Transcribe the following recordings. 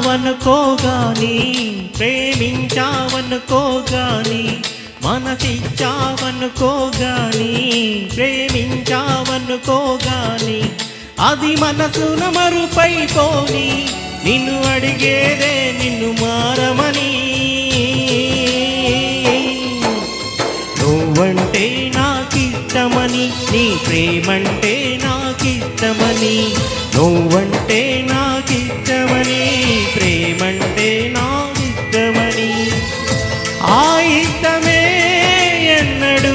మనసిచ్చావనుకోగాని ప్రేమించావనుకోగాని మనసిచ్చావనుకోగాని ప్రేమించావనుకోగాని అది మనసున మరుపైపోని నిన్ను అడిగేదే నిన్ను మారమని నువ్వంటే నాకిష్టమని నీ ప్రేమంటే నాకిష్టమని నువ్వంటే నాకిష్టమని ప్రేమంటే నాకిష్టమని ఆ ఇష్టమే ఎన్నడూ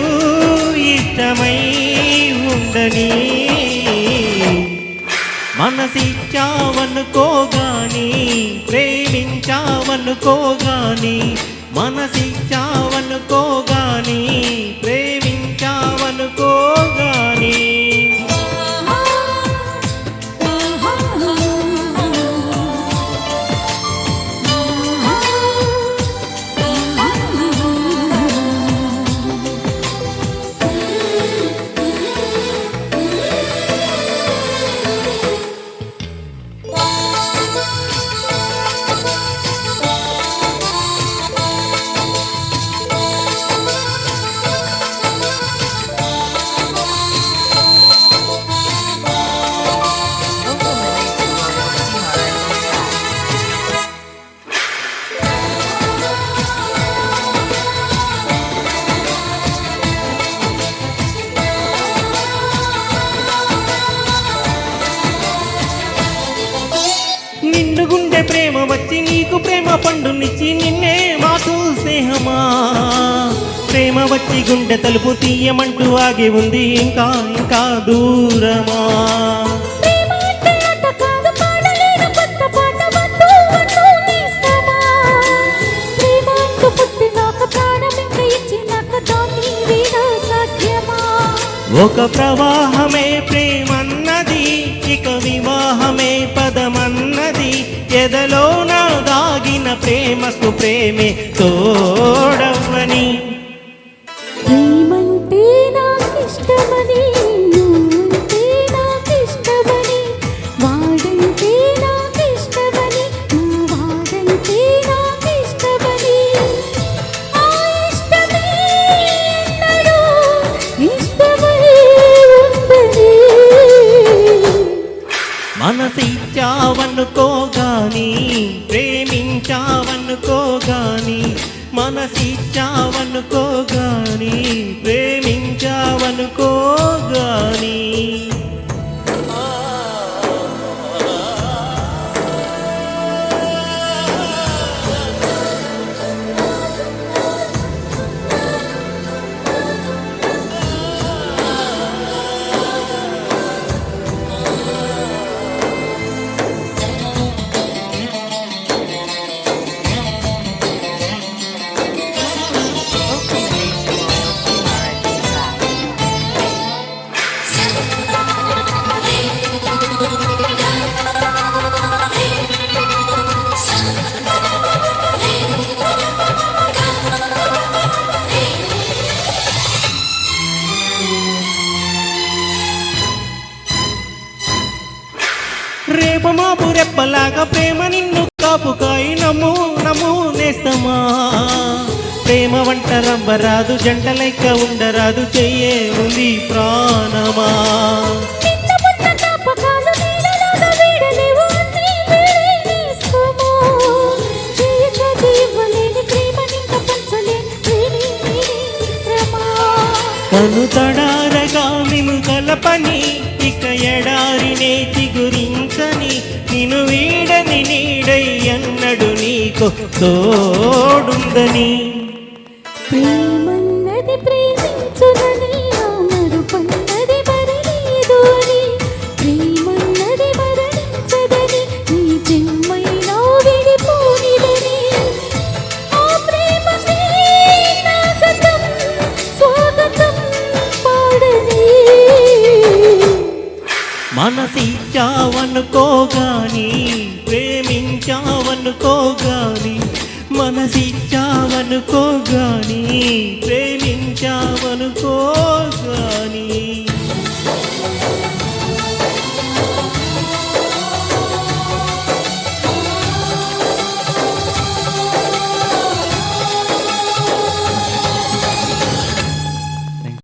ఇష్టమై ఉండని మనసిచ్చావనుకోగాని ప్రేమించావనుకోగాని మనసిచ్చావనుకోగాని ప్రేమించావనుకోగాని నిండుగుండె ప్రేమ వచ్చి నీకు ప్రేమ పండునిచ్చి నిన్నే మాకు స్నేహమా ప్రేమ వచ్చి గుండె తలుపు తీయమంటూ ఆగి ఉంది ఇంకా ఇంకా దూరమా ఒక ప్రవాహమే ప్రేమన్నది ఇక వివాహమే పదమన్నది ఎదలో నా దాగిన ప్రేమకు ప్రేమే తోడవ్వని ప్రేమంటే నాకిష్టమని నువ్వంటే నాకిష్టమని వాడంటే నాకిష్టమని వాడంటే నాకిష్టమని ఆ ఇష్టమే ఎన్నడూ ఇష్టమై ఉండని మనసిచ్చావనుకోగాని ప్రేమించావనుకోగాని మనసిచ్చావనుకోగాని ప్రేమించావనుకోగాని రేపు మాపు రెప్పలాగా ప్రేమ నిన్ను కాపుకాయి నమ్ము నమ్ము నేస్తమా ప్రేమ వంట రంబరాదు జంటలైక ఉండరాదు చెయ్యే ఉంది ప్రాణమా కను తడారగా నిన్ను కలపని ఇక ఎడారినే చిగురించని నిన్ను వీడని నీడై అన్నడు నీకు తోడుందని ప్రేమన్నది ప్రేమించునని మరుపన్నది మరలేదు అని ప్రేమన్నది మరణించదని నీ జన్మైనా విడిపోనిదని ఆ ప్రేమకే నాగతం స్వాగతం పాడని మనసిచ్చావనుకోగాని ప్రేమించావనుకోగాని మనసిచ్చావనుకోగాని